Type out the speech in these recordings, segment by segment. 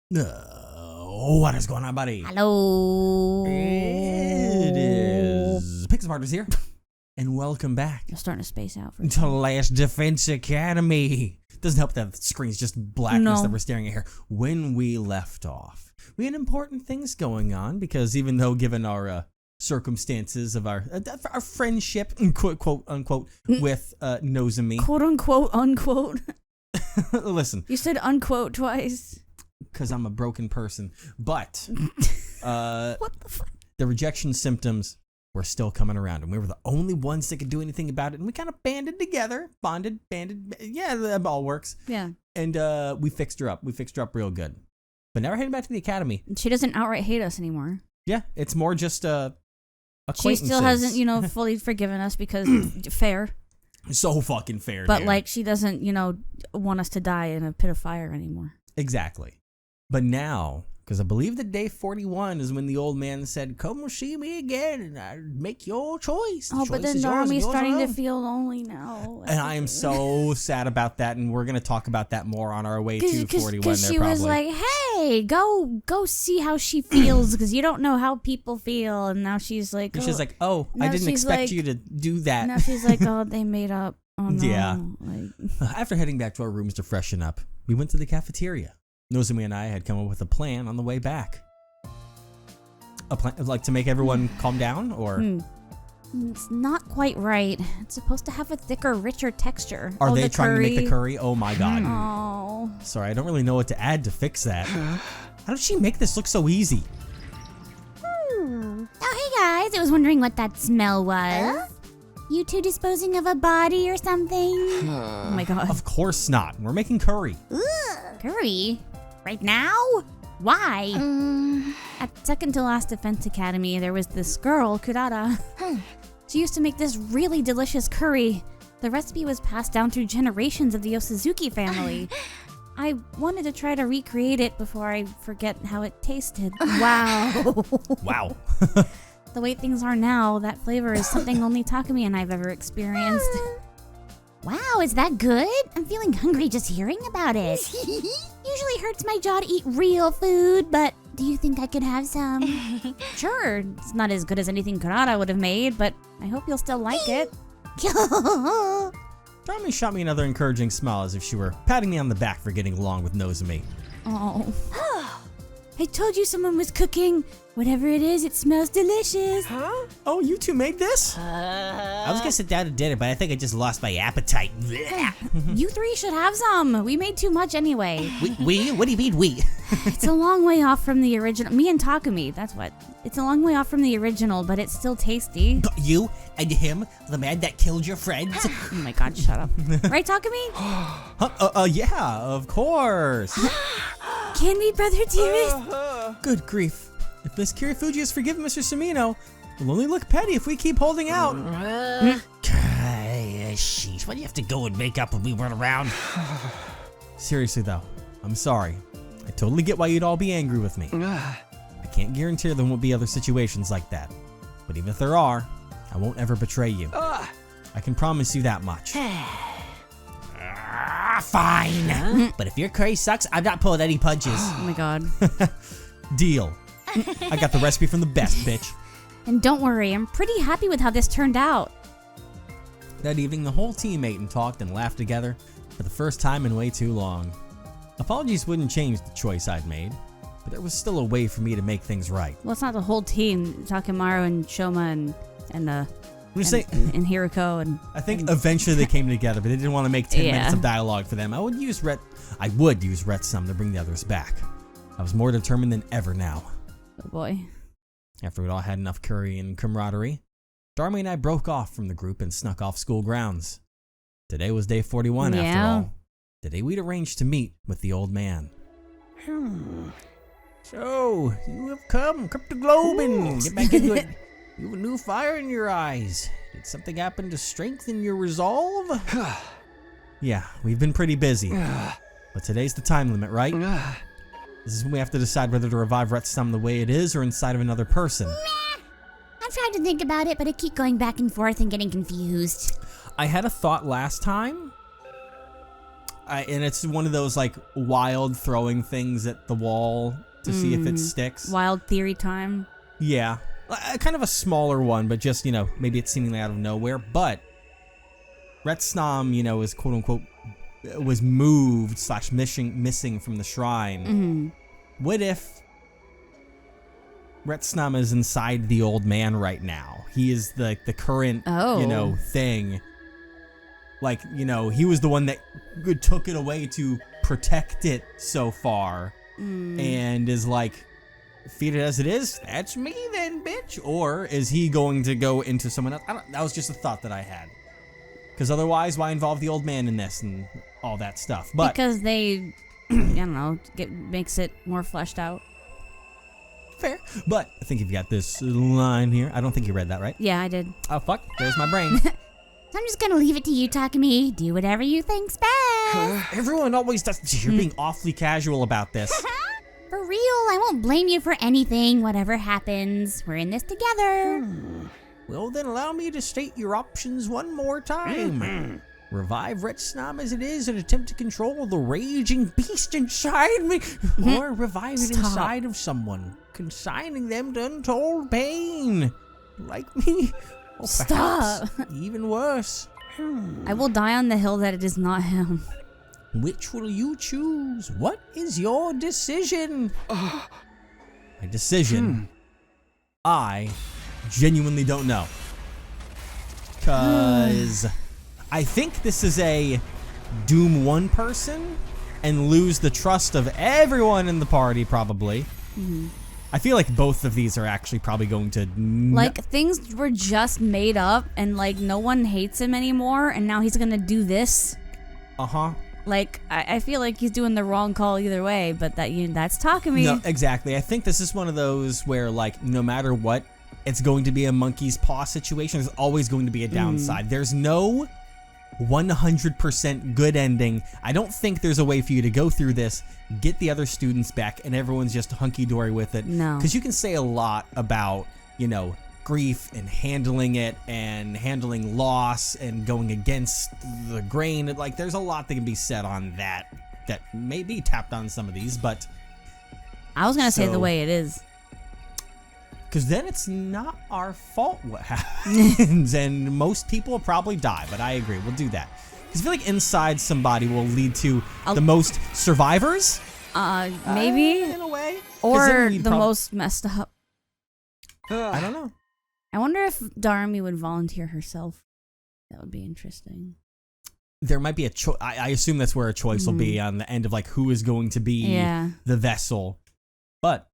What is going on, buddy? Hello. It is Pixelpartners here, and welcome back You're starting to space out. to Last Defense Academy. Doesn't help that the screen's just blackness that we're staring at here. When we left off, we had important things going on because even though given our circumstances of our friendship, quote unquote, with Nozomi, Quote unquote unquote. listen, You said unquote twice. because I'm a broken person, but What the fuck? the rejection symptoms were still coming around, and we were the only ones that could do anything about it, and we kind of banded together, banded. Yeah, that all works. Yeah. And we fixed her up. We fixed her up real good. But now we're heading back to the academy. She doesn't outright hate us anymore. Yeah, it's more just She acquaintances. still hasn't, fully forgiven us because fair. So fucking fair, But dude. like she doesn't, want us to die in a pit of fire anymore. Exactly. But now, because I believe that day 41 is when the old man said, "Come see me again, and I make your choice." The Oh, but choice then is yours and Narumi's yours starting to alone." feel lonely now. And I am so sad about that, and we're going to talk about that more on our way to 41 there, Because she probably. was like, hey, go see how she feels, because you don't know how people feel. And now she's like, And she's like, "Oh, I Now didn't she's expect like- you to do that." now she's like, oh, they made up. Oh, no. Yeah. Like, After heading back to our rooms to freshen up, we went to the cafeteria. Nozomi and I had come up with a plan on the way back. A plan, like to make everyone calm down, or it's not quite right. It's supposed to have a thicker, richer texture. are Oh, they the trying to make the curry? Oh my god. Oh. Sorry, I don't really know what to add to fix that. How did she make this look so easy? Oh, hey guys. I was wondering what that smell was. You two disposing of a body or something? Oh my god. Of course not. We're making curry. Curry? Right now? Why? At second to last Defense Academy, there was this girl, Kurata. She used to make this really delicious curry. The recipe was passed down through generations of the Yosuzuki family. I wanted to try to recreate it before I forget how it tasted. Wow. Wow. The way things are now, that flavor is something only Takumi and I've ever experienced. Wow, is that good? I'm feeling hungry just hearing about it. Usually hurts my jaw to eat real food, but do you think I could have some? Sure, it's not as good as anything Kurata would have made, but I hope you'll still like it. Tommy shot me another encouraging smile as if she were patting me on the back for getting along with Nozomi. Oh. I told you someone was cooking. Whatever it is, it smells delicious. Huh? Oh, you two made this? I was gonna sit down to dinner, but I think I just lost my appetite. You three should have some. We made too much anyway. We? What do you mean we? It's a long way off from the original. Me and Takumi, that's what. It's a long way off from the original, but it's still tasty. You and him, the man that killed your friends? Oh my god, shut up. Right, Takumi? Huh? Yeah, of course. Can we, Brother Dearest? Good grief. If Miss Kirifuji has forgiven Mr. Sumino, we'll only look petty if we keep holding out. Sheesh, why do you have to go and make up when we weren't around? Seriously though, I'm sorry. I totally get why you'd all be angry with me. I can't guarantee there won't be other situations like that. But even if there are, I won't ever betray you. I can promise you that much. Fine. But if your curry sucks, I'm not pulling any punches. Oh my god. Deal. I got the recipe from the best, bitch. And don't worry, I'm pretty happy with how this turned out. That evening, the whole team ate and talked and laughed together for the first time in way too long. Apologies wouldn't change the choice I'd made, but there was still a way for me to make things right. Well, it's not the whole team. Takemaru and Shoma and I'm just saying, and Hiroko and I think eventually they came together, but they didn't want to make 10 minutes of dialogue for them. I would use Retsnom to bring the others back. I was more determined than ever now. oh boy. After we'd all had enough curry and camaraderie, Dharma and I broke off from the group and snuck off school grounds. Today was day 41 after all. The day we'd arranged to meet with the old man. So, you have come to globe and get back into it. You have a new fire in your eyes. Did something happen to strengthen your resolve? Yeah, we've been pretty busy. But today's the time limit, right? This is when we have to decide whether to revive Retsnom the way it is or inside of another person. I'm trying to think about it, but I keep going back and forth and getting confused. I had a thought last time. And it's one of those like wild throwing things at the wall to see if it sticks. Wild theory time. Yeah. Kind of a smaller one, but just, maybe it's seemingly out of nowhere. But Retsnom, is quote unquote, was moved / missing from the shrine. What if Retsnom is inside the old man right now? He is the current, thing. Like, he was the one that took it away to protect it so far. And is like, feed it as it is, that's me then, bitch. Or is he going to go into someone else? That was just a thought that I had. Because otherwise, why involve the old man in this and all that stuff? But because they, I don't know, makes it more fleshed out. Fair. But I think you've got this line here. I don't think you read that, right? Yeah, I did. Oh, fuck. There's my brain. So I'm just gonna leave it to you, Takumi. Do whatever you think's best. Everyone always does. You're being awfully casual about this. For real, I won't blame you for anything, whatever happens. We're in this together. Well, then allow me to state your options one more time. Revive Retsnom as it is and attempt to control the raging beast inside me. Or revive it inside of someone, consigning them to untold pain. Like me. Or Stop. Even worse. I will die on the hill that it is not him. Which will you choose? What is your decision? My decision? I genuinely don't know. Because I think this is a doom one person and lose the trust of everyone in the party, probably. I feel like both of these are actually probably going to... Like, things were just made up, and, like, no one hates him anymore, and now he's gonna do this. Uh-huh. Like, I feel like he's doing the wrong call either way, but that's Takumi. No, exactly. I think this is one of those where, like, no matter what, it's going to be a monkey's paw situation. There's always going to be a downside. There's no 100% good ending. I don't think there's a way for you to go through this, get the other students back, and everyone's just hunky-dory with it. No. Because you can say a lot about, grief and handling it and handling loss and going against the grain. Like, there's a lot that can be said on that may be tapped on some of these, but... I was gonna say the way it is. Because then it's not our fault what happens, and most people will probably die, but I agree, we'll do that. Because I feel like inside somebody will lead to the most survivors? Maybe? In a way. Or the most messed up. I don't know. I wonder if Darumi would volunteer herself. That would be interesting. There might be a choice. I assume that's where a choice will be on the end of like who is going to be the vessel. But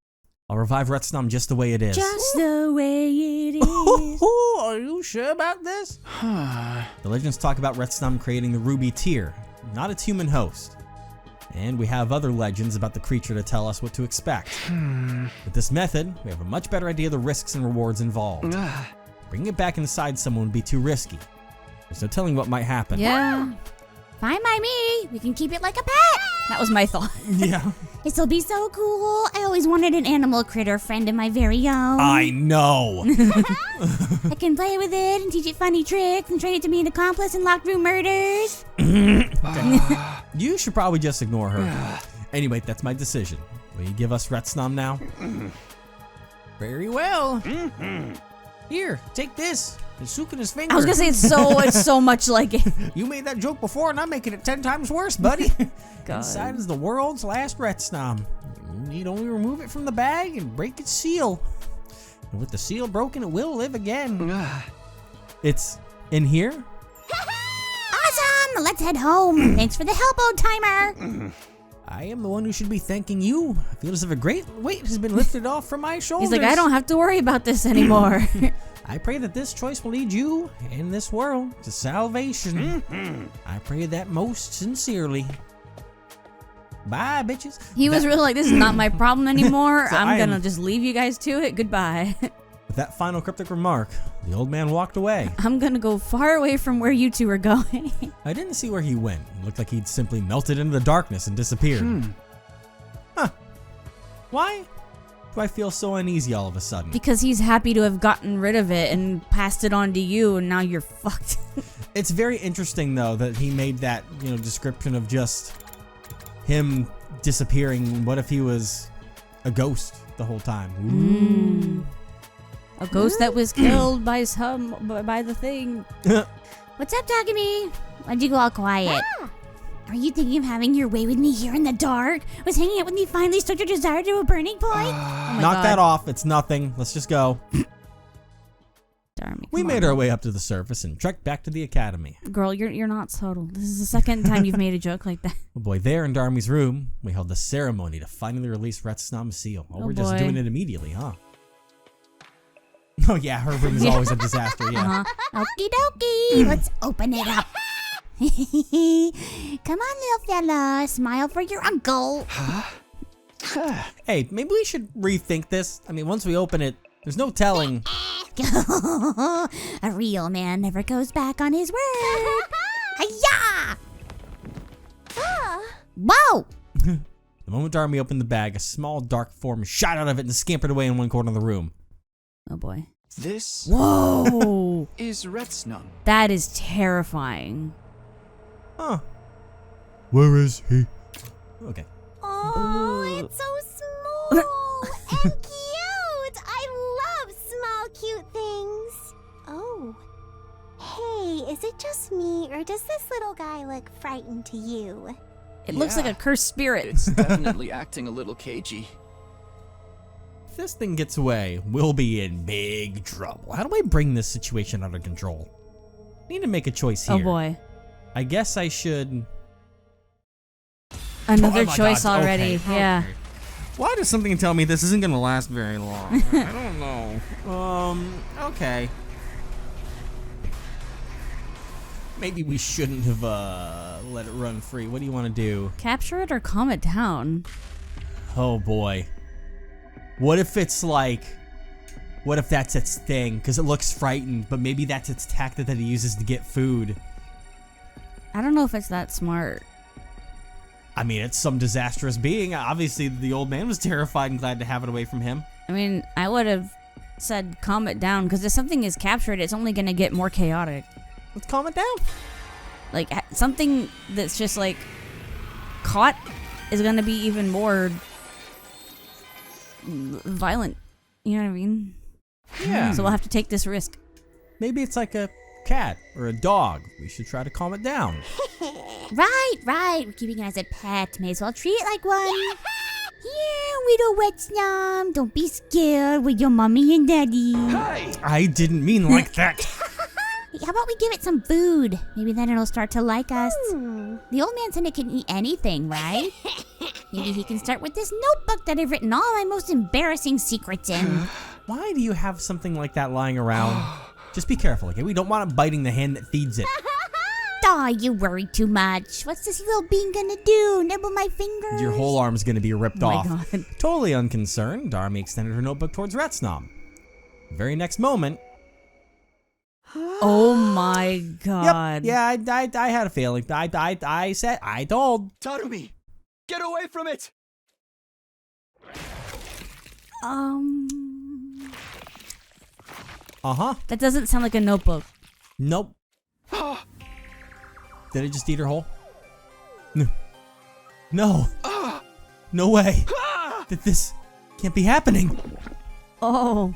I'll revive Retsnom just the way it is. Just the way it is. Are you sure about this? The legends talk about Retsnom creating the ruby tear, not its human host. And we have other legends about the creature to tell us what to expect. With this method, we have a much better idea of the risks and rewards involved. Bringing it back inside someone would be too risky. There's no telling what might happen. Yeah. Fine by me. We can keep it like a pet. That was my thought. Yeah. This'll be so cool. I always wanted an animal critter friend of my very own. I know. I can play with it and teach it funny tricks and train it to be an accomplice in locked room murders. You should probably just ignore her. Anyway, that's my decision. Will you give us Retsnom now? Very well. Here, take this. It's Sukuna's finger. I was gonna say it's so much like it. You made that joke before, and I'm making it 10 times worse, buddy. God. Inside is the world's last Retsnom. You need only remove it from the bag and break its seal. And with the seal broken, it will live again. It's in here? Awesome! Let's head home. Thanks for the help, old timer. I am the one who should be thanking you. I feel as if a great weight has been lifted off from my shoulders. He's like, I don't have to worry about this anymore. I pray that this choice will lead you and this world to salvation. I pray that most sincerely. Bye, bitches. He was really like, this is not my problem anymore. So I'm gonna just leave you guys to it. Goodbye. With that final cryptic remark, the old man walked away. I'm gonna go far away from where you two are going. I didn't see where he went. It looked like he'd simply melted into the darkness and disappeared. Huh. Why do I feel so uneasy all of a sudden? Because he's happy to have gotten rid of it and passed it on to you, and now you're fucked. It's very interesting though that he made that, description of just him disappearing. What if he was a ghost the whole time? Ooh. A ghost that was killed by the thing. What's up, Takumi? Why'd you go all quiet? Are you thinking of having your way with me here in the dark? Was hanging out with me finally start your desire to a burning point? Oh my Knock God. that off. It's nothing. Let's just go. Darmy, We come made on. our way up to the surface and trekked back to the academy. Girl, you're not subtle. This is the second time you've made a joke like that. Oh boy, there in Darmy's room, we held the ceremony to finally release Retsnom's seal. Oh, we're just boy. doing it immediately, huh? Oh yeah, her room is always a disaster, yeah. Okie dokie. Let's open it up. Come on, little fella. Smile for your uncle. Hey, maybe we should rethink this. I mean, once we open it, there's no telling. A real man never goes back on his word. Hi-ya! Whoa! The moment Darmy opened the bag, a small dark form shot out of it and scampered away in one corner of the room. Oh boy. This Whoa! is Retsnom. That is terrifying. Huh. Where is he? Okay. Oh, it's so small and cute. I love small, cute things. Oh. Hey, is it just me, or does this little guy look frightened to you? It looks like a cursed spirit. It's definitely acting a little cagey. If this thing gets away, we'll be in big trouble. How do I bring this situation under control? I need to make a choice here. Oh boy. I guess I should... Another Oh my choice God, already. okay, Yeah. okay. Why does something tell me this isn't gonna last very long? I don't know. Okay. Maybe we shouldn't have let it run free. What do you want to do? Capture it or calm it down. Oh boy. What if it's like... What if that's its thing? Because it looks frightened, but maybe that's its tactic that he uses to get food. I don't know if it's that smart. I mean, it's some disastrous being. Obviously, the old man was terrified and glad to have it away from him. I mean, I would have said calm it down, because if something is captured, it's only going to get more chaotic. Let's calm it down. Like, something that's just, like, caught is going to be even more violent. You know what I mean? Yeah. So we'll have to take this risk. Maybe it's like a cat or a dog. We should try to calm it down. Right. We're keeping it as a pet. May as well treat it like one. Here, little Retsnom. Don't be scared with your mommy and daddy. Hey! I didn't mean like that. How about we give it some food? Maybe then it'll start to like us. The old man said it can eat anything, right? Maybe he can start with this notebook that I've written all my most embarrassing secrets in. Why do you have something like that lying around? Just be careful, okay? We don't want it biting the hand that feeds it. Aw, you worry too much. What's this little bean gonna do? Nibble my fingers? Your whole arm's gonna be ripped Oh my off. God. Totally unconcerned, Darmy extended her notebook towards Retsnom. The very next moment... Oh my God. Yep, yeah, I had a feeling. I said, I told. Tarumi! Get away from it! Uh-huh. That doesn't sound like a notebook. Nope. Did it just eat her whole? No. No. No way. That this can't be happening. Oh.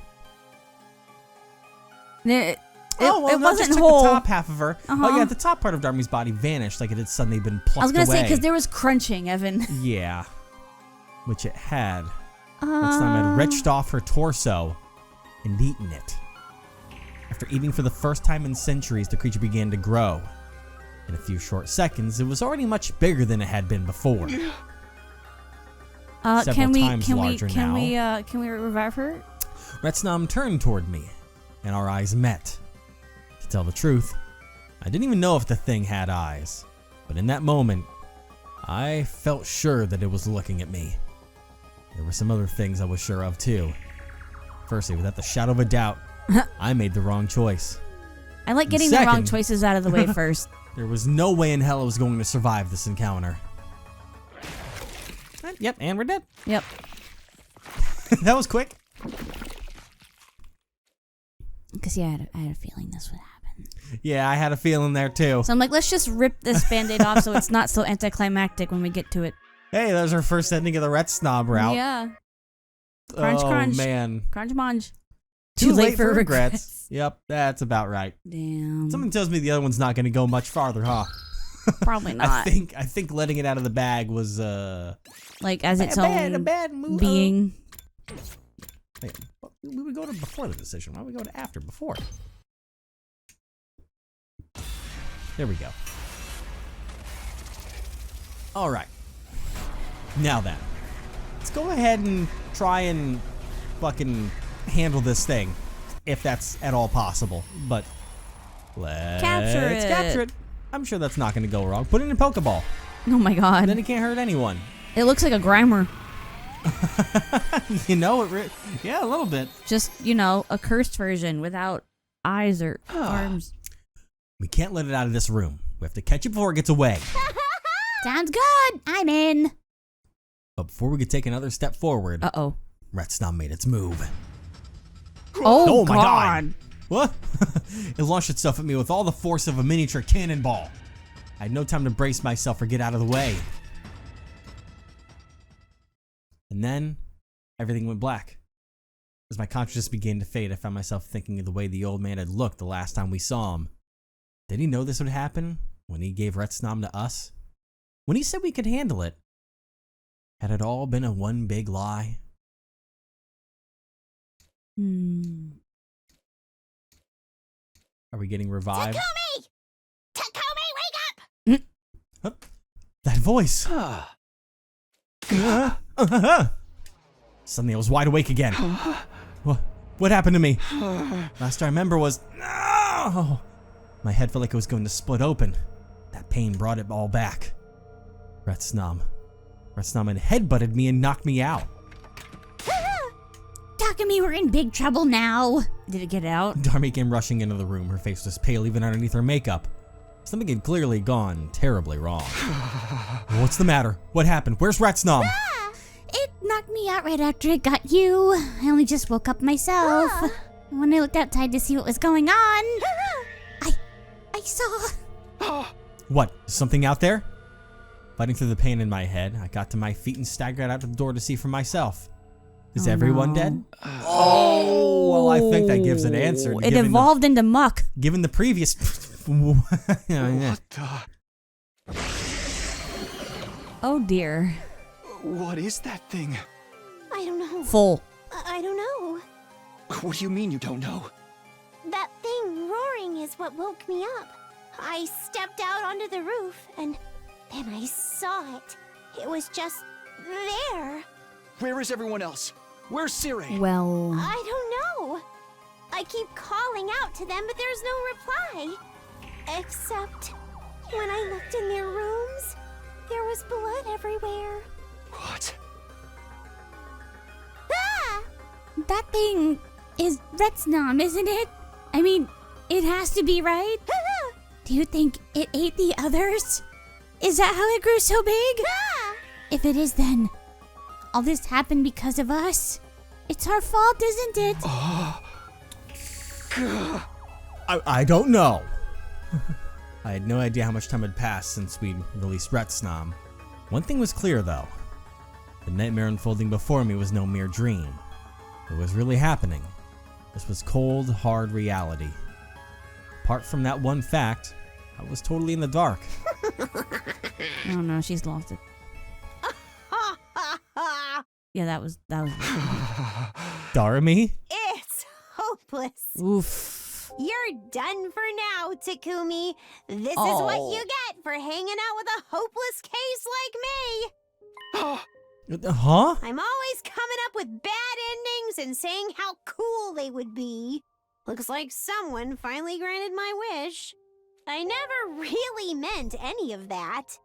It Oh, well, no, wasn't just took whole. the top half of her. Uh-huh. Oh, yeah, the top part of Darmy's body vanished like it had suddenly been plucked away. I was gonna say, because there was crunching, Evan. Yeah. Which it had. Retsnom had wrenched off her torso and eaten it. After eating for the first time in centuries, the creature began to grow. In a few short seconds, it was already much bigger than it had been before. Several times larger can now. we revive her? Retsnom turned toward me, and our eyes met. To tell the truth, I didn't even know if the thing had eyes, but in that moment, I felt sure that it was looking at me. There were some other things I was sure of too. Firstly, without the shadow of a doubt, I made the wrong choice. I like getting Second- the wrong choices out of the way first. There was no way in hell I was going to survive this encounter. Yep, and we're dead. Yep. That was quick. Because yeah, I had a feeling this would happen. Yeah, I had a feeling there too. So I'm like, let's just rip this band-aid off so it's not so anticlimactic when we get to it. Hey, that was our first ending of the Retsnom route. Yeah. Crunch, crunch. Man. Crunch munch. Too late for regrets. Yep, that's about right. Damn. Something tells me the other one's not going to go much farther, huh? Probably not. I think letting it out of the bag was like as its own a bad move. being. Wait, we would go to before the decision. Why don't we go to after before? There we go. All right. Now then, let's go ahead and try and fucking handle this thing, if that's at all possible. But let's capture it. I'm sure that's not going to go wrong. Put it in a Pokeball. Oh my god. Then it can't hurt anyone. It looks like a Grimer. You know, yeah, a little bit. Just, you know, a cursed version without eyes or arms. We can't let it out of this room. We have to catch it before it gets away. Sounds good. I'm in. But before we could take another step forward, Uh-oh. Retsnom made its move. Oh my god. What? It launched itself at me with all the force of a miniature cannonball. I had no time to brace myself or get out of the way. And then, everything went black. As my consciousness began to fade, I found myself thinking of the way the old man had looked the last time we saw him. Did he know this would happen when he gave Retsnom to us? When he said we could handle it? Had it all been a one big lie? Are we getting revived? Takumi! Takumi, wake up! That voice! Suddenly I was wide awake again. What happened to me? Last I remember was... No! My head felt like it was going to split open. That pain brought it all back. Retsnom had headbutted me and knocked me out. Takumi, we're in big trouble now. Did it get out? Darmi came rushing into the room. Her face was pale even underneath her makeup. Something had clearly gone terribly wrong. What's the matter? What happened? Where's Retsnom? It knocked me out right after it got you. I only just woke up myself. When I looked outside to see what was going on, I saw... What? Is something out there? Fighting through the pain in my head, I got to my feet and staggered out the door to see for myself. Is everyone dead? Oh, well, I think that gives an answer. It evolved into muck. Given the previous... What the? Oh dear. What is that thing? I don't know. Full. I don't know. What do you mean you don't know? That thing roaring is what woke me up. I stepped out onto the roof and then I saw it. It was just there. Where is everyone else? Where's Sire? Well... I don't know. I keep calling out to them, but there's no reply. Except when I looked in their rooms, there was blood everywhere. What? Ah! That thing is Retsnom, isn't it? I mean, it has to be, right? Do you think it ate the others? Is that how it grew so big? Ah! If it is, then all this happened because of us. It's our fault, isn't it? I don't know. I had no idea how much time had passed since we released Retsnom. One thing was clear, though. The nightmare unfolding before me was no mere dream. It was really happening. This was cold, hard reality. Apart from that one fact, I was totally in the dark. Oh no, she's lost it. Yeah, that was. Darmi? It's hopeless. Oof. You're done for now, Takumi. This is what you get for hanging out with a hopeless case like me. Huh? I'm always coming up with bad endings and saying how cool they would be. Looks like someone finally granted my wish. I never really meant any of that,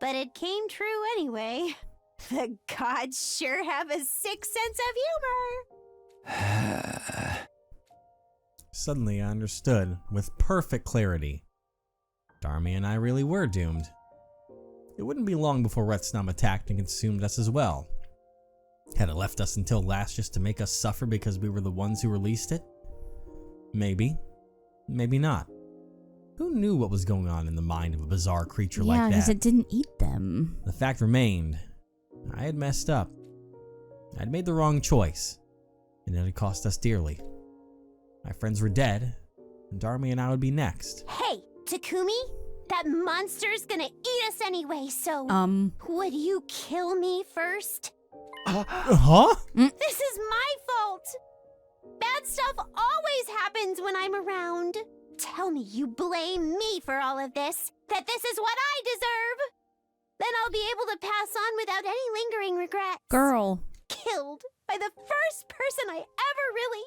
but it came true anyway. The gods sure have a sick sense of humor. Suddenly I understood with perfect clarity. Darmi and I really were doomed. It wouldn't be long before Retsnom attacked and consumed us as well. Had it left us until last just to make us suffer because we were the ones who released it? Maybe. Maybe not. Who knew what was going on in the mind of a bizarre creature like Yeah, that? because it didn't eat them. The fact remained, I had messed up. I'd made the wrong choice, and it had cost us dearly. My friends were dead, and Darmy and I would be next. Hey, Takumi, that monster's gonna eat us anyway, so would you kill me first? Huh? This is my fault. Bad stuff always happens when I'm around. Tell me you blame me for all of this, that this is what I deserve. Then I'll be able to pass on without any lingering regrets. Girl. Killed by the first person I ever really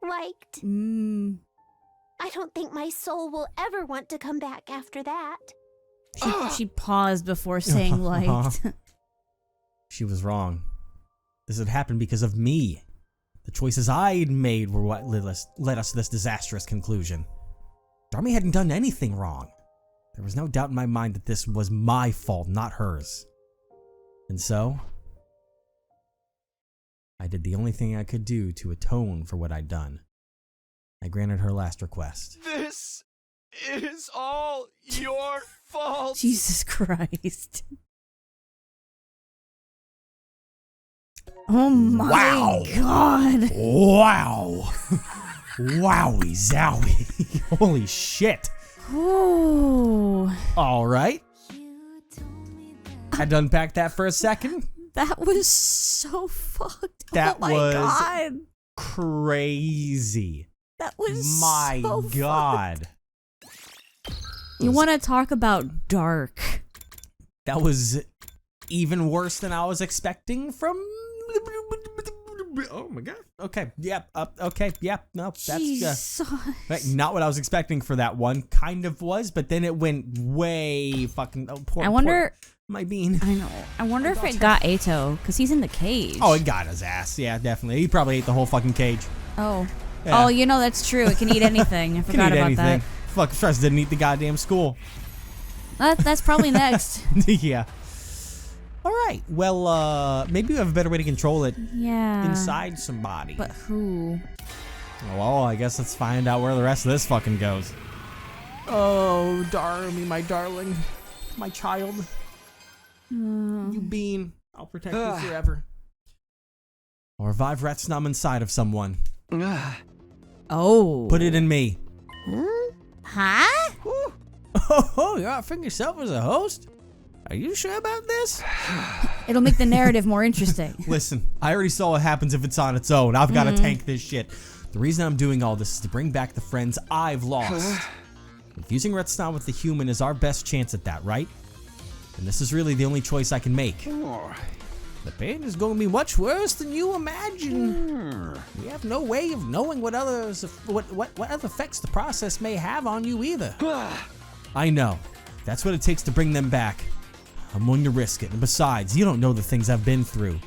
liked. I don't think my soul will ever want to come back after that. She paused before saying liked. She was wrong. This had happened because of me. The choices I'd made were what led us to this disastrous conclusion. Darmy hadn't done anything wrong. There was no doubt in my mind that this was my fault, not hers. And so, I did the only thing I could do to atone for what I'd done. I granted her last request. This is all your fault. Jesus Christ. Oh my God. Wow. Wowie zowie. Holy shit. Oh. All right. Had to unpack that for a second. That was so fucked. That oh my was God. crazy. That was My so God. fucked. You want to talk about dark. That was even worse than I was expecting from... Oh my God. Okay. Yep. Okay. Yep. No, that's Jesus. not what I was expecting for that one. Kind of was, but then it went way fucking... Oh, I wonder... my bean. I know. I wonder if it got Ato, because he's in the cage. Oh, it got his ass. Yeah, definitely. He probably ate the whole fucking cage. Oh. Yeah. Oh, you know, that's true. It can eat anything. I forgot about that. Fuck, stress didn't eat the goddamn school. That's probably next. Yeah. All right. Well, maybe we have a better way to control it Yeah. inside somebody. But who? Well, I guess let's find out where the rest of this fucking goes. Oh, Darmy, my darling. My child. You bean. I'll protect you forever. I'll revive Retsnom inside of someone. Oh. Put it in me. Huh? Oh, you're offering yourself as a host? Are you sure about this? It'll make the narrative more interesting. Listen, I already saw what happens if it's on its own. I've got to tank this shit. The reason I'm doing all this is to bring back the friends I've lost. Infusing Retsnom with the human is our best chance at that, right? And this is really the only choice I can make. The pain is going to be much worse than you imagine. We have no way of knowing what other effects the process may have on you either. I know. That's what it takes to bring them back. I'm willing to risk it. And besides, you don't know the things I've been through.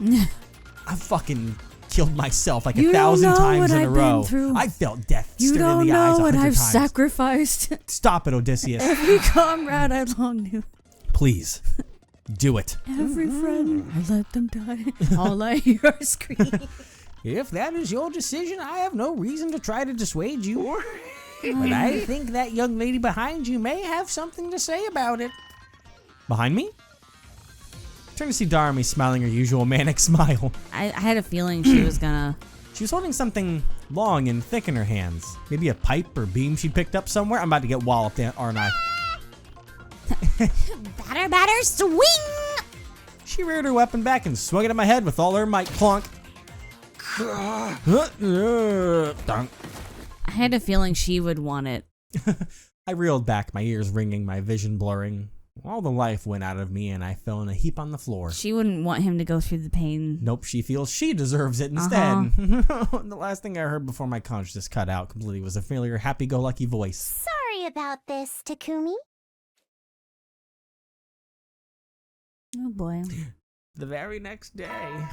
I've fucking killed myself like 1,000 times in a row. I felt death staring in the eyes 100 times. You don't know what I've sacrificed. Stop it, Odysseus. Every comrade I long knew. Please, do it. Every friend, I let them die. All I hear is scream. If that is your decision, I have no reason to try to dissuade you. But I think that young lady behind you may have something to say about it. Behind me? Turn to see Darmy smiling her usual manic smile. I had a feeling she was gonna... She was holding something long and thick in her hands. Maybe a pipe or beam she picked up somewhere. I'm about to get walloped, aren't I? Batter, batter, swing! She reared her weapon back and swung it at my head with all her might. Clonk. Dunk. I had a feeling she would want it. I reeled back, my ears ringing, my vision blurring. All the life went out of me and I fell in a heap on the floor. She wouldn't want him to go through the pain. Nope, she feels she deserves it instead. The last thing I heard before my consciousness cut out completely was a familiar happy-go-lucky voice. Sorry about this, Takumi. Oh boy. The very next day.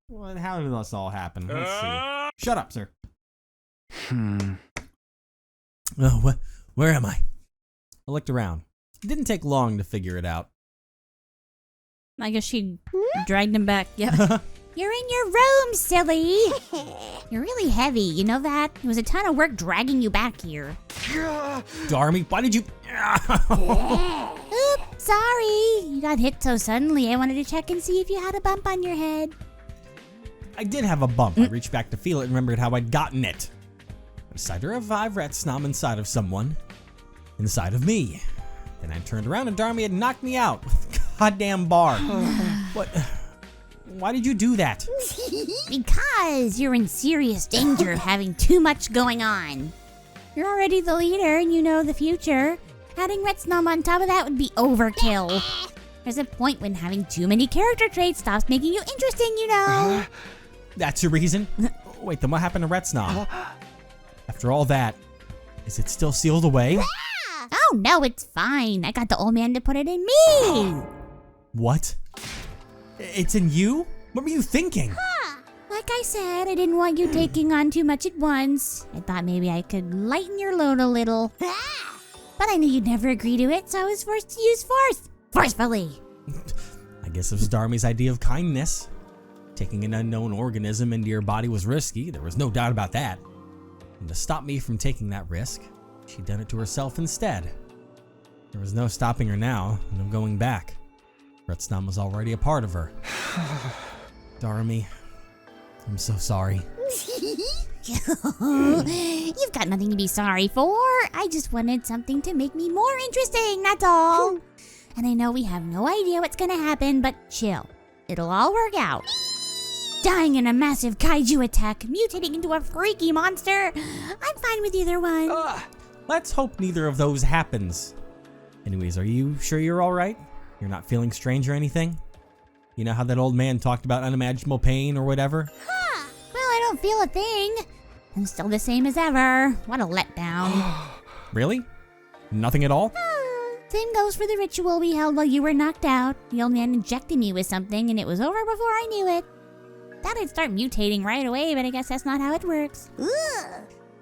Well, how did this all happen? Let's see. Shut up, sir. Oh, where am I? I looked around. It didn't take long to figure it out. I guess she dragged him back. Yeah. You're in your room, silly. You're really heavy, you know that? It was a ton of work dragging you back here. Darmy, why did you... Oops, sorry. You got hit so suddenly, I wanted to check and see if you had a bump on your head. I did have a bump. I reached back to feel it and remembered how I'd gotten it. I decided to revive Retsnom inside of someone. Inside of me. Then I turned around and Darmy had knocked me out with a goddamn bar. What? Why did you do that? Because you're in serious danger of having too much going on. You're already the leader and you know the future. Adding Retsnom on top of that would be overkill. There's a point when having too many character traits stops making you interesting, you know. That's your reason? Wait, then what happened to Retsnom? After all that, is it still sealed away? Oh no, it's fine. I got the old man to put it in me. What? It's in you? What were you thinking? Like I said, I didn't want you taking on too much at once. I thought maybe I could lighten your load a little. But I knew you'd never agree to it, so I was forced to use force. Forcefully. I guess it was Darmy's idea of kindness. Taking an unknown organism into your body was risky, there was no doubt about that. And to stop me from taking that risk, she'd done it to herself instead. There was no stopping her now, no going back. Retsnom was already a part of her. Darmy, I'm so sorry. You've got nothing to be sorry for. I just wanted something to make me more interesting, that's all. And I know we have no idea what's gonna happen, but chill. It'll all work out. Dying in a massive kaiju attack, mutating into a freaky monster. I'm fine with either one. Let's hope neither of those happens. Anyways, are you sure you're alright? You're not feeling strange or anything? You know how that old man talked about unimaginable pain or whatever? Well, I don't feel a thing. I'm still the same as ever. What a letdown. Really? Nothing at all? Same goes for the ritual we held while you were knocked out. The old man injected me with something and it was over before I knew it. Thought I'd start mutating right away, but I guess that's not how it works.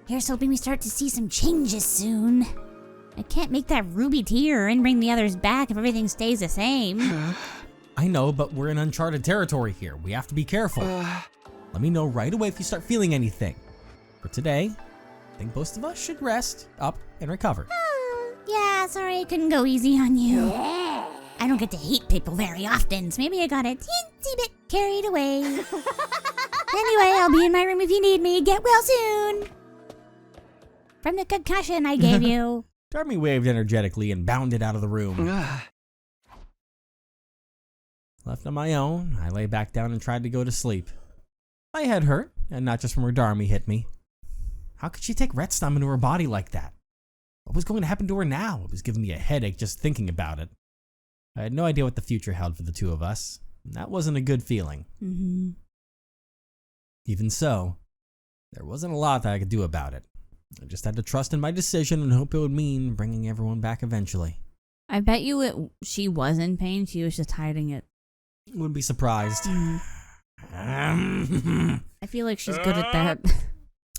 Here's hoping we start to see some changes soon. I can't make that ruby tear and bring the others back if everything stays the same. I know, but we're in uncharted territory here. We have to be careful. Let me know right away if you start feeling anything. For today, I think most of us should rest up and recover. Yeah, sorry I couldn't go easy on you. I don't get to hate people very often, so maybe I got a teensy bit carried away. Anyway, I'll be in my room if you need me. Get well soon. From the concussion I gave you. Darmy waved energetically and bounded out of the room. Left on my own, I lay back down and tried to go to sleep. My head hurt, and not just from where Darmy hit me. How could she take Retsnom into her body like that? What was going to happen to her now? It was giving me a headache just thinking about it. I had no idea what the future held for the two of us. And that wasn't a good feeling. Even so, there wasn't a lot that I could do about it. I just had to trust in my decision and hope it would mean bringing everyone back eventually. I bet you she was in pain. She was just hiding it. Wouldn't be surprised. I feel like she's good at that.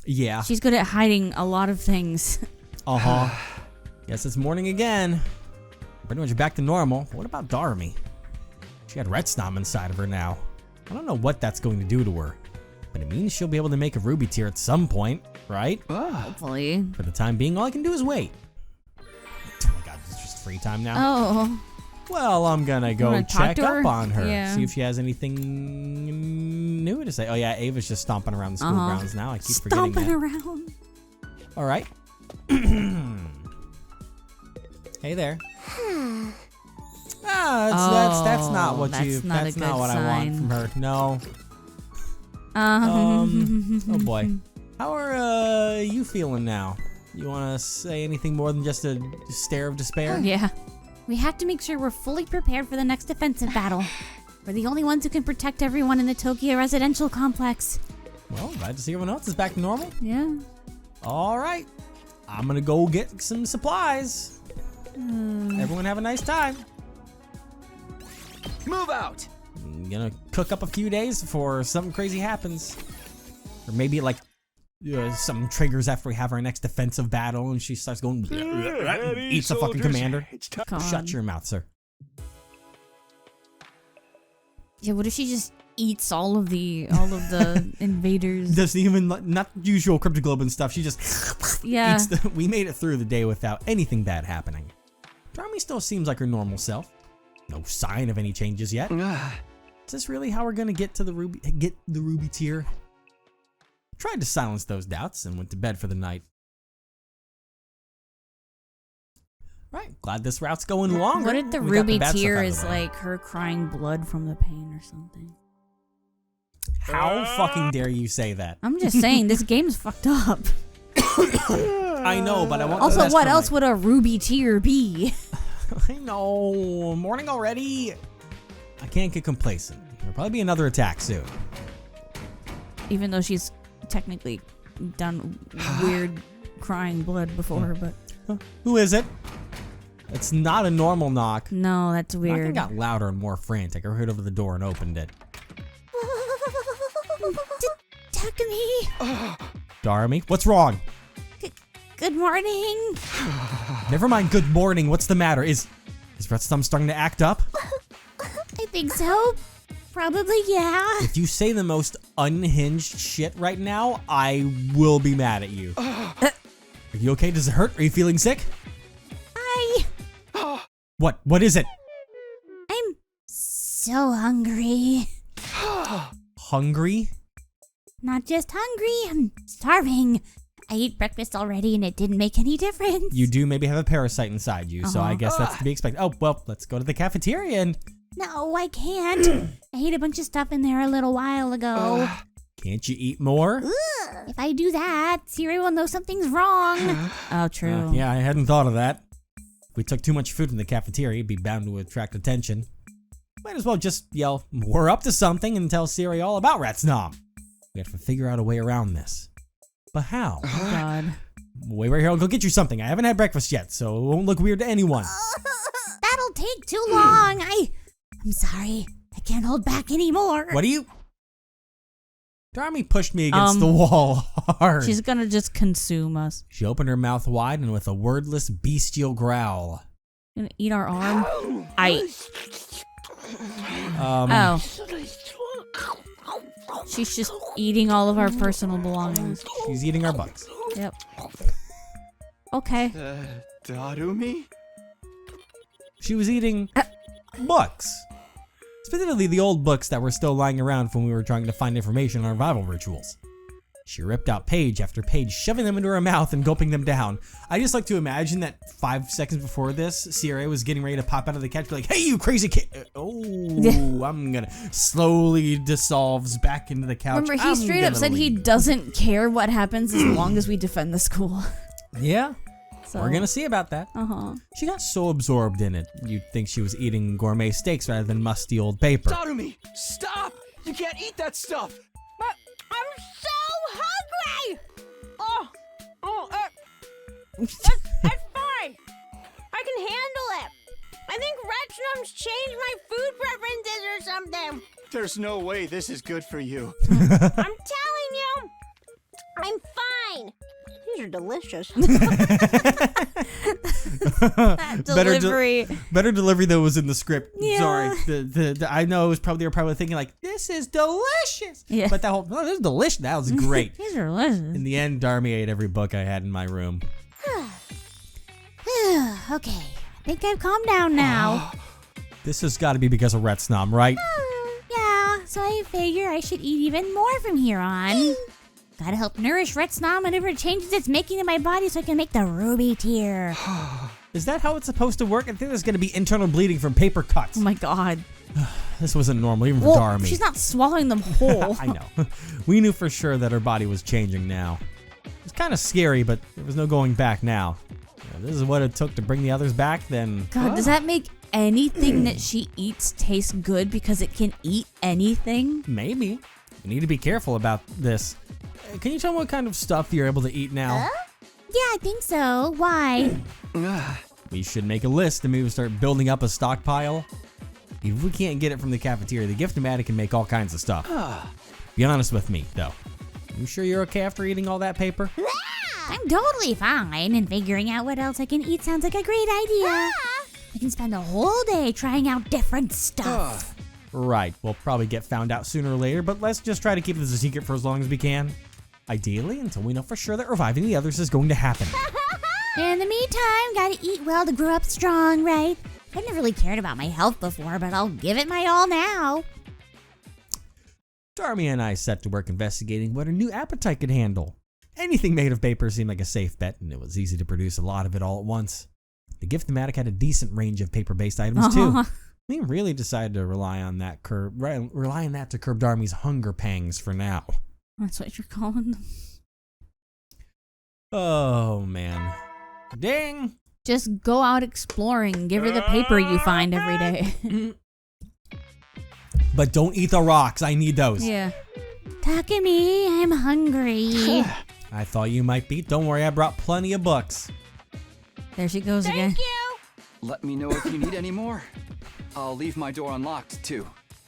Yeah. She's good at hiding a lot of things. Guess it's morning again. Pretty much back to normal. But what about Darmy? She had Retsnom inside of her now. I don't know what that's going to do to her. But it means she'll be able to make a ruby tear at some point, right? Hopefully. For the time being, all I can do is wait. Oh my god, it's just free time now. Oh. Well, I'm gonna go check up on her. Yeah. See if she has anything new to say. Oh yeah, Ava's just stomping around the school grounds now. I keep forgetting that. Stomping around. All right. Hey there. That's not what that's not what I want from her. No. Oh boy. How are you feeling now? You want to say anything more than just a stare of despair? Yeah. We have to make sure we're fully prepared for the next defensive battle. We're the only ones who can protect everyone in the Tokyo residential complex. Well, glad to see everyone else is back to normal. Yeah. All right. I'm gonna go get some supplies. Everyone have a nice time. Move out! I'm gonna cook up a few days before something crazy happens. Or maybe like some triggers after we have our next defensive battle and she starts going eats the fucking commander. It's time. God. Shut your mouth, sir. Yeah, what if she just eats all of the invaders? Doesn't even, not usual cryptoglobin stuff. She just Yeah. eats we made it through the day without anything bad happening. Darmy still seems like her normal self. No sign of any changes yet. Is this really how we're gonna get the ruby tier? Tried to silence those doubts and went to bed for the night. Right, glad this route's going longer. What if the We got ruby bad stuff tear out of is the way. like her crying blood from the pain or something? How fucking dare you say that? I'm just saying, this game's fucked up. I know, but I want the Also, best what for else my- would a ruby tear be? I know, morning already. I can't get complacent. There'll probably be another attack soon. Even though she's technically done weird crying blood before, but Who is it? It's not a normal knock. no, that's Knocking weird. got louder and more frantic. I hurried over to the door and opened it. Takumi! Darmy, what's wrong? Good morning! Never mind good morning, what's the matter? Is Retsnom starting to act up? I think so. Probably, yeah. If you say the most unhinged shit right now, I will be mad at you. Are you okay? Does it hurt? Are you feeling sick? What? What is it? I'm so hungry. Hungry? Not just hungry, I'm starving. I ate breakfast already and it didn't make any difference. You do maybe have a parasite inside you, so I Uh-huh. guess that's to be expected. Oh, well, let's go to the cafeteria and... No, I can't. I ate a bunch of stuff in there a little while ago. Can't you eat more? If I do that, Siri will know something's wrong. Oh, true. Yeah, I hadn't thought of that. If we took too much food from the cafeteria, it'd be bound to attract attention. Might as well just yell, "We're up to something," and tell Siri all about Retsnom. We have to figure out a way around this. But how? Oh, God. Wait right here, I'll go get you something. I haven't had breakfast yet, so it won't look weird to anyone. That'll take too long. I'm sorry. I can't hold back anymore. What are you... Darmy pushed me against the wall hard. She's gonna just consume us. She opened her mouth wide and with a wordless bestial growl. Gonna eat our arm. Oh. She's just eating all of our personal belongings. She's eating our bugs. Yep. Okay. Darumi? She was eating books. Specifically the old books that were still lying around when we were trying to find information on revival rituals. She ripped out page after page, shoving them into her mouth and gulping them down. I just like to imagine that 5 seconds before this, Sierra was getting ready to pop out of the couch, be like, "Hey, you crazy kid!" I'm gonna slowly dissolves back into the couch. Remember, he I'm straight up gonna said he leave. doesn't care what happens as long as we defend the school. Yeah, So, we're gonna see about that. Uh-huh. She got so absorbed in it, you'd think she was eating gourmet steaks rather than musty old paper. Darumi, stop! You can't eat that stuff! But I'm so hungry! That's fine. I can handle it. I think Retsnom's changed my food preferences or something. There's no way this is good for you. I'm telling you, I'm fine. These are delicious. Delivery. Better delivery than was in the script. Yeah. Sorry. The I know it was probably they were probably thinking like, "This is delicious." Yeah. But that whole this is delicious. That was great. These are delicious. In the end, Darmy ate every book I had in my room. Okay. I think I've calmed down now. This has got to be because of Retsnom, right? Yeah, so I figure I should eat even more from here on. Gotta help nourish Retsnom whenever it changes its making in my body so I can make the ruby tear. Is that how it's supposed to work? I think there's going to be internal bleeding from paper cuts. Oh my god. This wasn't normal, even for Well, Darmy. she's not swallowing them whole. I know. We knew for sure that her body was changing now. It was kind of scary, but there was no going back now. If this is what it took to bring the others back, then... God, does that make anything that she eats taste good because it can eat anything? Maybe. We need to be careful about this. Can you tell me what kind of stuff you're able to eat now? Yeah, I think so. Why? We should make a list and maybe start building up a stockpile. If we can't get it from the cafeteria, the gift-o-matic can make all kinds of stuff. Be honest with me, though. You sure you're okay after eating all that paper? I'm totally fine, and figuring out what else I can eat sounds like a great idea. I can spend a whole day trying out different stuff. Right, we'll probably get found out sooner or later, but let's just try to keep this a secret for as long as we can. Ideally, until we know for sure that reviving the others is going to happen. In the meantime, gotta eat well to grow up strong, right? I never really cared about my health before, but I'll give it my all now. Darmy and I set to work investigating what a new appetite could handle. Anything made of paper seemed like a safe bet, and it was easy to produce a lot of it all at once. The gift-o-matic had a decent range of paper-based items too. We really decided to rely on that to curb Darmy's hunger pangs for now. That's what you're calling them. Oh man. Ding! Just go out exploring. Give her the paper you find every day. But don't eat the rocks. I need those. Yeah. Takumi, I'm hungry. I thought you might be. Don't worry, I brought plenty of books. There she goes again. Thank you. Let me know if you need any more. I'll leave my door unlocked, too.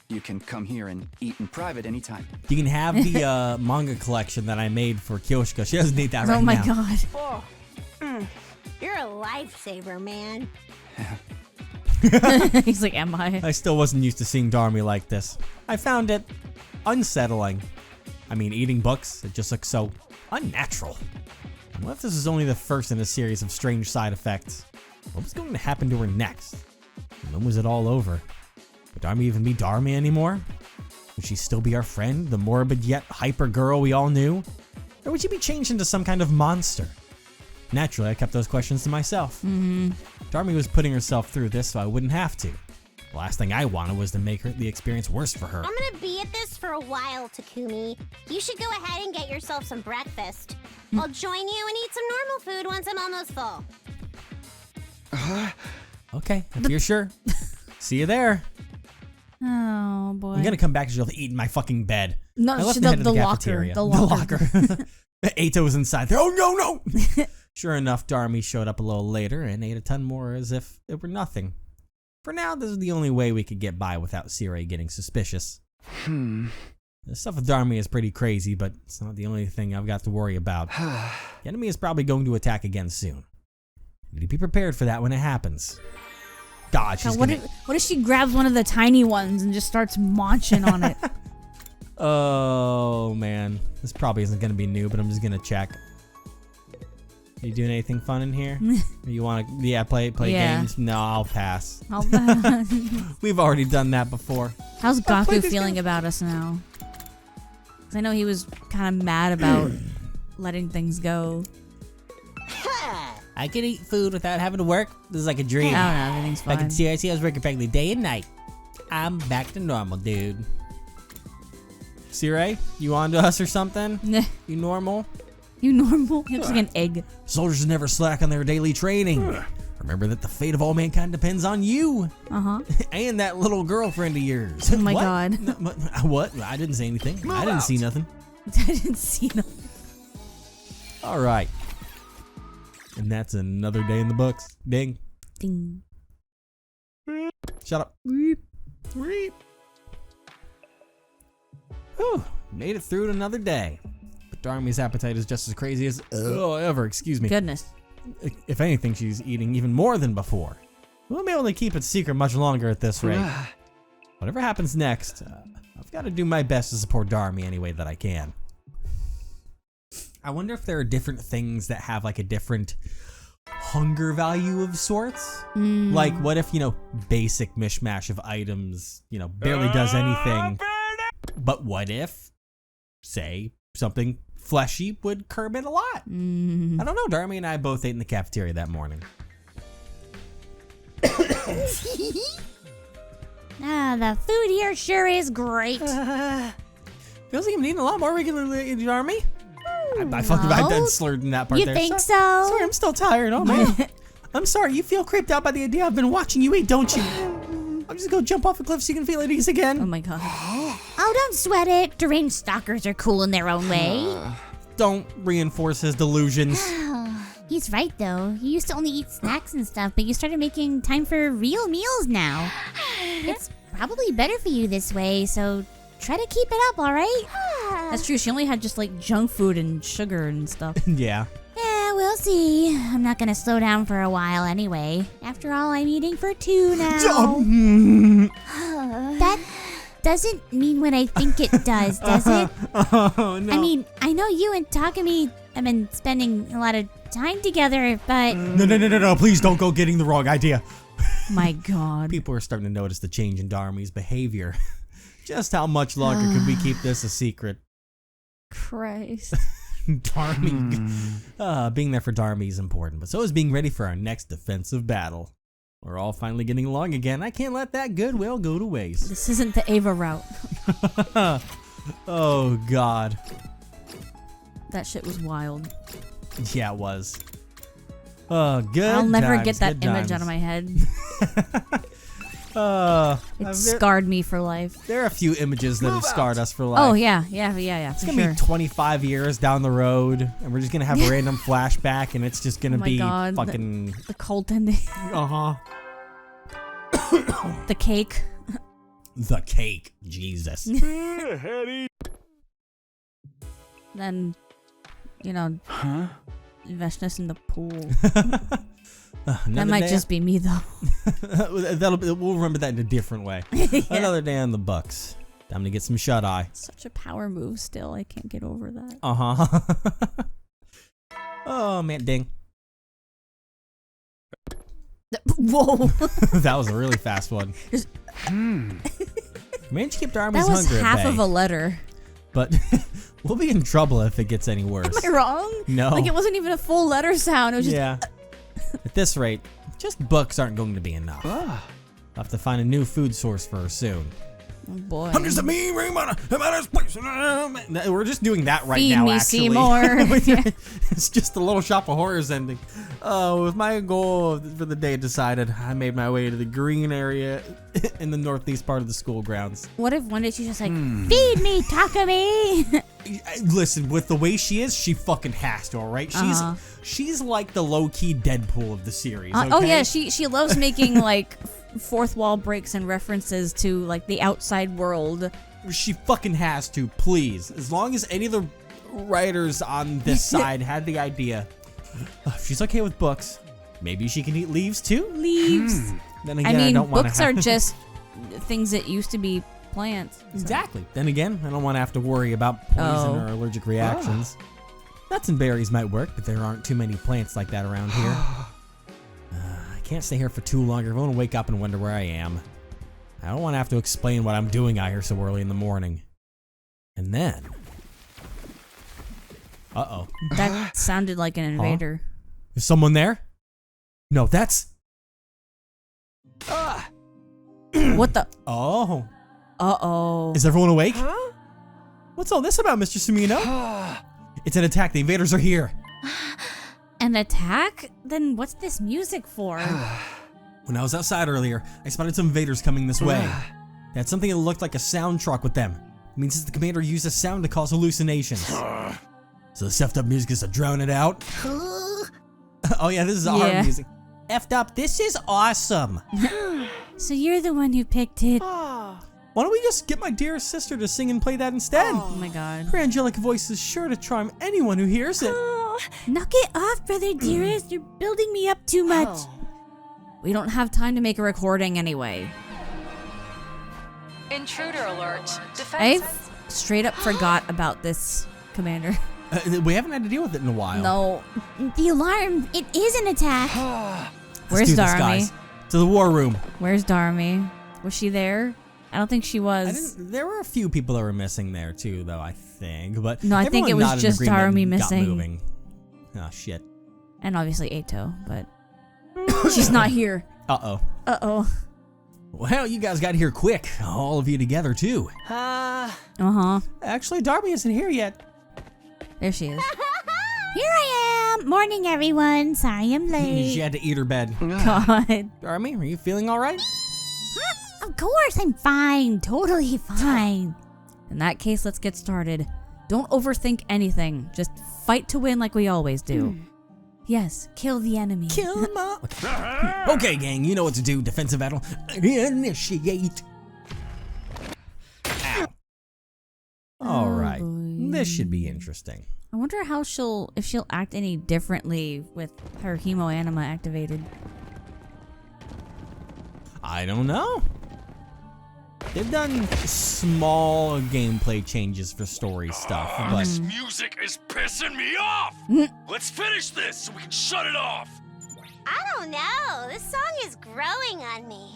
You can come here and eat in private anytime. You can have the manga collection that I made for Kyoshika. She doesn't need that right now. Oh my god. Oh, you're a lifesaver, man. He's like, am I? I still wasn't used to seeing Darmy like this. I found it unsettling. I mean, eating books, it just looks so unnatural. And what if this is only the first in a series of strange side effects? What was going to happen to her next? And when was it all over? Would Darmy even be Darmy anymore? Would she still be our friend, the morbid yet hyper girl we all knew? Or would she be changed into some kind of monster? Naturally, I kept those questions to myself. Darmy was putting herself through this so I wouldn't have to. The last thing I wanted was to make the experience worse for her. I'm gonna be at this for a while, Takumi. You should go ahead and get yourself some breakfast. I'll join you and eat some normal food once I'm almost full. Okay, if you're sure. See you there. Oh boy. I'm gonna come back to eat in my fucking bed. No, I left the ahead of locker. cafeteria. The locker. Eito was inside there. Oh no! Sure enough, Darmy showed up a little later and ate a ton more as if it were nothing. For now, this is the only way we could get by without Sirei getting suspicious. The stuff with Darmy is pretty crazy, but it's not the only thing I've got to worry about. The enemy is probably going to attack again soon. Need to be prepared for that when it happens. God, she's what if she grabs one of the tiny ones and just starts munching on it? Oh man, this probably isn't gonna be new, but I'm just gonna check. Are you doing anything fun in here? You want to, play games? No, I'll pass. We've already done that before. How's Gaku feeling about us now? 'Cause I know he was kind of mad about letting things go. I can eat food without having to work. This is like a dream. I don't know, everything's Back in fine. CIC, I was working practically day and night. I'm back to normal, dude. Sirei, you on to us or something? Nah. You normal? You normal? He looks like an egg. Soldiers never slack on their daily training. Remember that the fate of all mankind depends on you. And that little girlfriend of yours. Oh my What? god. No, what? I didn't say anything. I didn't see nothing. I didn't see them. All right. And that's another day in the books. Ding. Ding. Shut up. Whew, made it through another day. But Darmy's appetite is just as crazy as ever, excuse me. Goodness. If anything, she's eating even more than before. We won't be able to keep it secret much longer at this rate. Whatever happens next, I've got to do my best to support Darmy any way that I can. I wonder if there are different things that have like a different hunger value of sorts. Like what if, basic mishmash of items, barely does anything. But what if, say, something fleshy would curb it a lot? I don't know. Darmy and I both ate in the cafeteria that morning. The food here sure is great. Feels like I'm eating a lot more regularly, Darmy. I slurred in that part You there. think so? Sorry, I'm still tired. Oh, man. I'm sorry. You feel creeped out by the idea I've been watching you eat, don't you? I'm just gonna jump off a cliff so you can feel at ease again. Oh my god. Oh, don't sweat it. Deranged stalkers are cool in their own way. Don't reinforce his delusions. He's right though. You used to only eat snacks and stuff, but you started making time for real meals now. It's probably better for you this way, so try to keep it up, alright? That's true. She only had just like junk food and sugar and stuff. Yeah. Yeah, we'll see. I'm not gonna slow down for a while anyway. After all, I'm eating for 2 now. doesn't mean what I think it does it? Oh, no. I mean, I know you and Takumi have been spending a lot of time together, but... No, please don't go getting the wrong idea. My god. People are starting to notice the change in Darmi's behavior. Just how much longer could we keep this a secret? Christ. Darmi. Being there for Darmi is important, but so is being ready for our next defensive battle. We're all finally getting along again. I can't let that goodwill go to waste. This isn't the Ava route. Oh, God. That shit was wild. Yeah, it was. Oh, good I'll never times, get that good image times. out of my head. It there- scarred me for life. There are a few images that have scarred us for life. Oh, yeah, It's for gonna sure. be 25 years down the road, and we're just gonna have a random flashback, and it's just gonna Oh my be God, fucking. The cult ending. The cake. The cake. Jesus. Then, you know, Veshna's in the pool. That might just be me, though. We'll remember that in a different way. Another day on the Bucks. Time to get some shut eye. Such a power move still. I can't get over that. Oh man, ding. Whoa. That was a really fast one. Man, she kept Army's That was hunger half at bay. of a letter. But we'll be in trouble if it gets any worse. Am I wrong? No. Like, it wasn't even a full letter sound. It was just... Yeah. At this rate, just books aren't going to be enough. I'll have to find a new food source for her soon. Oh, boy. I'm just a me, we're just doing that right Feed now, me, actually. Seymour. It's just a Little Shop of Horrors ending. With my goal for the day decided, I made my way to the green area in the northeast part of the school grounds. What if one day she's just like, feed me, Takumi? Listen, with the way she is, she fucking has to, all right? She's like the low-key Deadpool of the series, okay? Oh, yeah, she loves making, like, fourth wall breaks and references to, like, the outside world. She fucking has to, please. As long as any of the writers on this side had the idea. If she's okay with books, maybe she can eat leaves too? Leaves. Then again, I mean, don't want books are just things that used to be plants. Exactly. Then again, I don't want to have to worry about poison or allergic reactions. Nuts and berries might work, but there aren't too many plants like that around here. I can't stay here for too long. Everyone will wake up and wonder where I am. I don't want to have to explain what I'm doing out here so early in the morning. And then... Uh-oh. That sounded like an invader. Is someone there? No, that's... What the? Oh. Uh-oh. Is everyone awake? What's all this about, Mr. Sumino? It's an attack. The invaders are here. An attack? Then what's this music for? When I was outside earlier, I spotted some invaders coming this way. They had something that looked like a sound truck with them. It means that the commander used a sound to cause hallucinations. So the stuffed up music is to drown it out. Oh yeah, this is our music. Effed up, this is awesome. So you're the one who picked it. Why don't we just get my dear sister to sing and play that instead? Oh my god. Her angelic voice is sure to charm anyone who hears it. Knock it off, brother dearest. You're building me up too much. We don't have time to make a recording anyway. Intruder alert. I Defense. straight up forgot about this, Commander. We haven't had to deal with it in a while. No. The alarm, it is an attack. Where's Let's do this, Darmi? guys. To the war room. Where's Darmi? Was she there? I don't think she was. There were a few people that were missing there too, though, I think. But No, I think everyone it was nodded in just agreement Darmi and got missing. moving. Oh, shit. And obviously Ato, but she's not here. Uh-oh. Uh-oh. Well, you guys got here quick. All of you together, too. Uh-huh. Actually, Darby isn't here yet. There she is. Here I am. Morning, everyone. Sorry I'm She late. had to eat her bed. God. Darby, are you feeling all right? Of course, I'm fine. Totally fine. In that case, let's get started. Don't overthink anything. Just fight to win like we always do. Yes, kill the enemy. Kill them all. Okay, gang, you know what to do. Defensive battle. Initiate. Ow. All right. boy. This should be interesting. I wonder how if she'll act any differently with her hemo anima activated. I don't know. They've done small gameplay changes for story stuff, but This music is pissing me off! Let's finish this so we can shut it off! I don't know. This song is growing on me.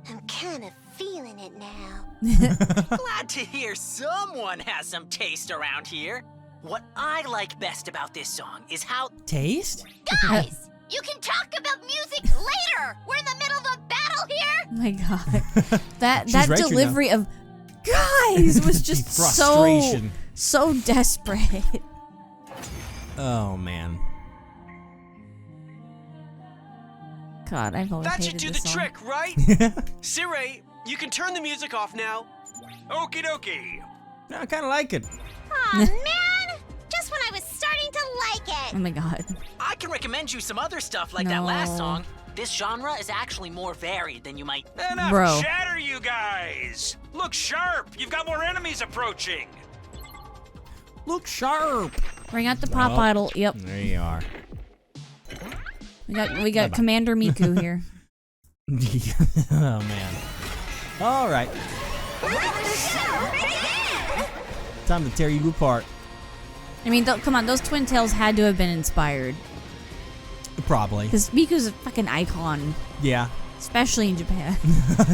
I'm kind of feeling it now. Glad to hear someone has some taste around here. What I like best about this song is how Taste? Guys, you can talk about music later. We're in the middle of a battle here. Oh my god. That She's right, delivery of guys was just Frustration. so desperate. oh man. God, I've always That should hated do the this song. trick, right? Sirei, you can turn the music off now. Okie dokie. I kind of like it. Aw, man. Just when I was starting to like Oh it. my god. I can recommend you some other stuff like that last No. song. This genre is actually more varied than you might. Enough Bro. chatter, you guys. Look sharp. You've got more enemies approaching. Look sharp. Bring out the pop Oh. idol. Yep. There you are. We got Bye-bye. Commander Miku here. oh man. All right. Time to tear you apart. I mean, come on, those twin tails had to have been inspired. Probably. Because Miku's a fucking icon, Yeah. especially in Japan.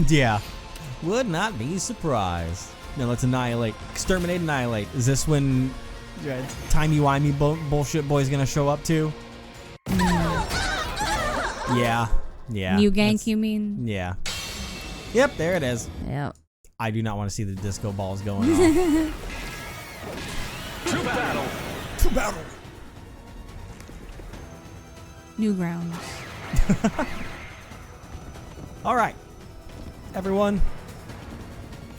yeah. Would not be surprised. Now let's annihilate. Exterminate, annihilate. Is this when timey-wimey bullshit boy's gonna show up too? Yeah. Yeah. New gank, that's- you mean? Yeah. Yep, there it is. Yep. I do not want to see the disco balls going on. To battle. To battle. New grounds. All right. Everyone.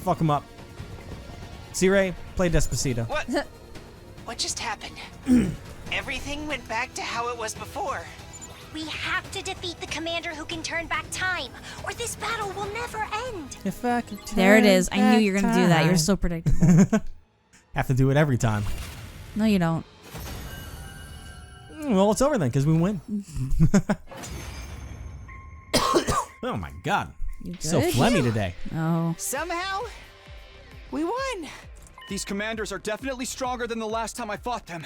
Fuck them up. C-Ray, play Despacito. What just happened? Everything went back to how it was before. We have to defeat the commander who can turn back time, or this battle will never end. If I could There it turn is. I knew you were going to do that. You're back so predictable. time. Have to do it every time. No, you don't. Well, it's over then, because we win. oh my god. You good? So phlegmy today. Oh. Somehow, we won. These commanders are definitely stronger than the last time I fought them.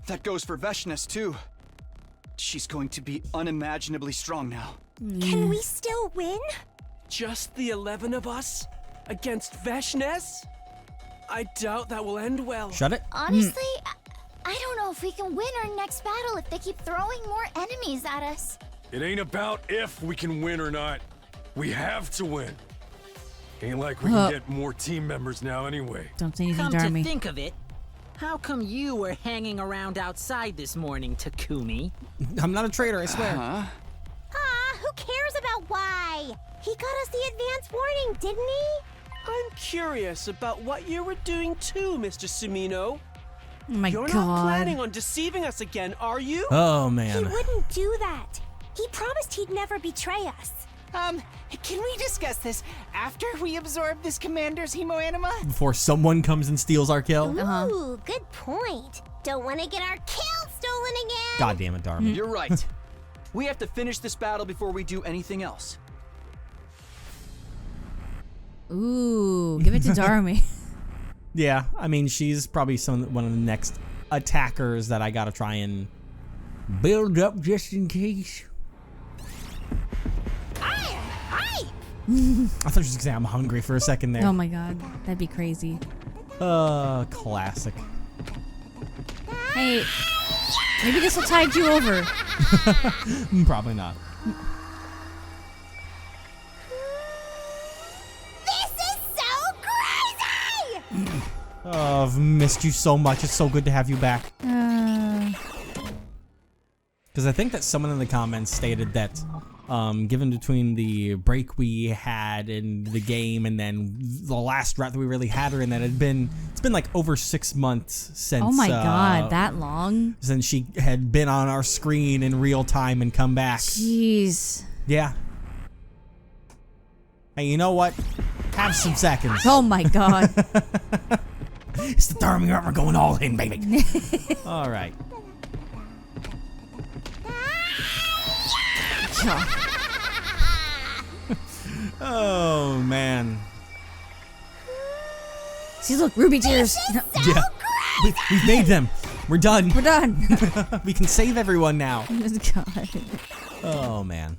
That goes for Veshness, too. She's going to be unimaginably strong now. Can we still win? Just the 11 of us against Veshness? I doubt that will end well. Shut it. Honestly, I don't know if we can win our next battle if they keep throwing more enemies at us. It ain't about if we can win or not. We have to win. Ain't like we can get more team members now anyway. Don't say anything, Come to Darmy. think of it, how come you were hanging around outside this morning, Takumi? I'm not a traitor, I swear. Ah, who cares about why? He got us the advance warning, didn't he? I'm curious about what you were doing too, Mr. Sumino. Oh my You're god. not planning on deceiving us again, are you? Oh He man. wouldn't do that. He promised he'd never betray us. Can we discuss this after we absorb this commander's hemoanima? Before someone comes and steals our kill. Ooh, good point. Don't want to get our kill stolen again. God damn it, Darby. You're right. We have to finish this battle before we do anything else. Ooh, give it to Darmy. Yeah, I mean, she's probably one of the next attackers that I gotta try and build up just in case. I thought she was gonna say I'm hungry for a second there. Oh my god. That'd be crazy. Classic. Hey, maybe this will tide you over. Probably not. This is so crazy! Oh, I've missed you so much. It's so good to have you back. Because I think that someone in the comments stated that given between the break we had in the game and then the last route that we really had her in, that it's been like over 6 months since. Oh my god, that long? Since she had been on our screen in real time and come back. Jeez. Yeah. Hey, you know what? Have some seconds. Oh my god. It's the Darmy armor going all in, baby. All right. Oh man. See, look, ruby tears. Yeah. We've made them. We're done. We're done. We can save everyone now. God. Oh, man.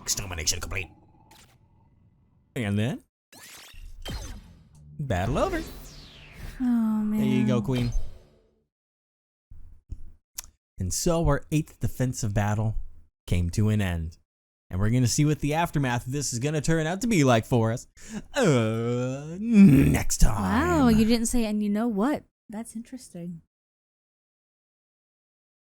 Extermination complete. And then, battle over. Oh, man. There you go, Queen. And so our 8th defensive battle came to an end. And we're going to see what the aftermath of this is going to turn out to be like for us next time. Wow, you didn't say, and you know what? That's interesting.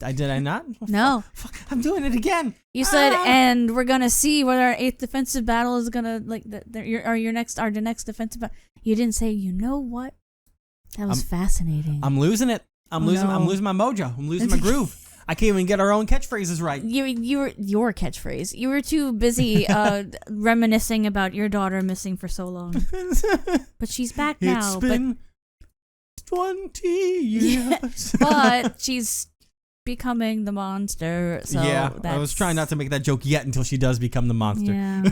Did I not? No. Fuck, I'm doing it again. You said, and we're gonna see what our 8th defensive battle is gonna like. Your next defensive battle. You didn't say. You know what? That was fascinating. I'm losing it. I'm losing my mojo. I'm losing my groove. I can't even get our own catchphrases right. You were your catchphrase. You were too busy reminiscing about your daughter missing for so long. But she's back now. It's been 20 years. But she's becoming the monster. So yeah, I was trying not to make that joke yet until she does become the monster. Yeah.